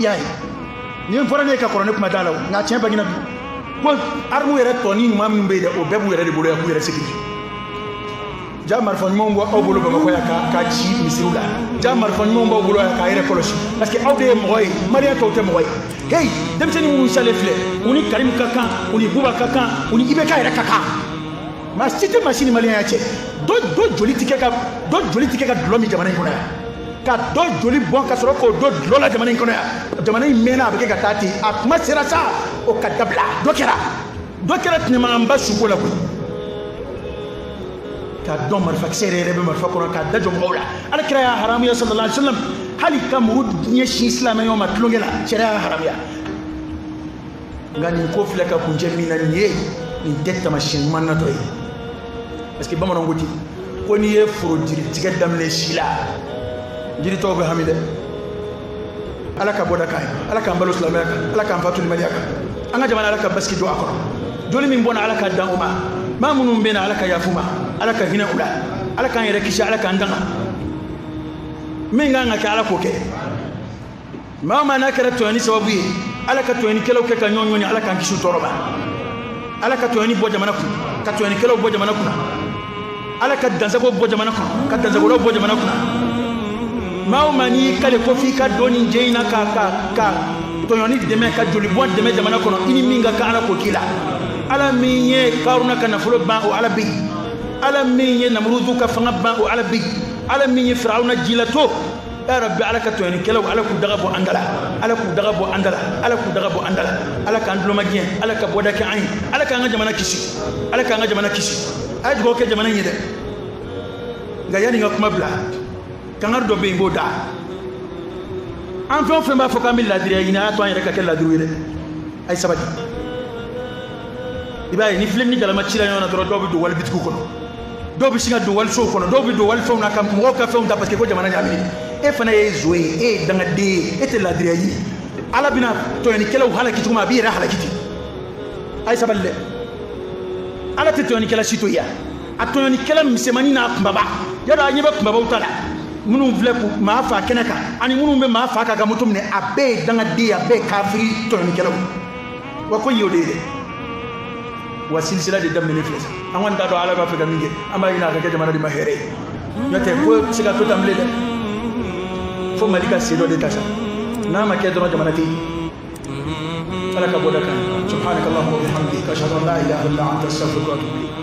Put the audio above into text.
yayi ni fora ne ka korone kuma dalaw nga tiens bagina bi ko armu yere toni no mam be de o bebu yere de bolo ya ku yere sikiti jamar fon mo ngo o bolo ba ko ya ka ci misirula jamar fon mo ngo bolo ya ka yere koloshi parce que awde moy maria to te moy hey dem tani mu sale fle uni karim kaka uni buba kaka uni ibeka yere kaka ma cité machine malien ya che do joli tike ka dlomi jamana ko na ka do joli bon ka soro ko do lola jamana ko na jamana mena be ka tati akuma sera sa o ka dabla do kera tinema amba suko la ko ka do marfa sere rebe marfa ko ka da jom wala ala kira ya haram ya sallallahu alaihi wasallam hali kamrud nye shi islam yo matlongela sharia haram ya ngani ko fleka ku jemina nye ni detta machine manna to parce que bamana ngoti ko ni e furo diri tiga damle shila jiri to be hamide ala ka boda kay ala ka mbalo islamaka ala ka fatul maliyaka anga jamana ala ka baski do akoro joli min bona ala ka dauma mamunum bena ala ka yafuma ala ka hina ula ala ka yere kisha ala ka ndanga min nga ka ala ko ke mama na kara to ni sababu ala ka to ni kelo ke ka nyonyo ni ala ka kishu toroba ala ka to ni bo jamana ku ka to ni kelo bo jamana ku ala ka danza ko bo jamana ku ka danza ko bo jamana ku maumani kale ko fi ka doni jeina ka to yoni deme ka joli bo deme jamana ko ini minga ka ala ko kila ala minye karuna kana fulo ba o ala bi ala minye namruzu ka fanga ba o ala bi ala minye fir'auna jilato ya rabbi ala ka to yoni kelo ala ku daga bo andala ala ku daga bo andala ala ku daga bo andala ala ka andlo magien ala ka boda ka ayin ala ka nga jamana kisi ay go ke jamana yede ga yani nga kuma bla kangar do be ngoda en fait ma foka mil ladri ina to an reka kel ladri re ay sabati ibay ni film ni dala ma cila yona do bi do wal bitku ko do bi singa do wal so ko do bi do wal fo na kam mo ka fo parce que ko jamana nyami e fana e zoe e danga de e te ladri yi ala bina to ni kelaw halaki tuma bi ra halaki ay saballe ala te to ni kela sito ya ato ni kela misemani na mbaba yada nyiba mbaba utala munu vle ku ma fa kenaka ani munu be ma fa ka ga mutum ne abe danga de abe kafiri to ni kela wa ko yode wa silsila de dam ne fles anwan da do ala ba fa ga minge ama ina ga jamana di mahere yote ko siga to tamle de fo malika sido de tasha na ma ke do jamana ti ala ka boda kan subhanakallahumma wa bihamdika ashhadu an la ilaha illa anta astaghfiruka wa atubu ilayk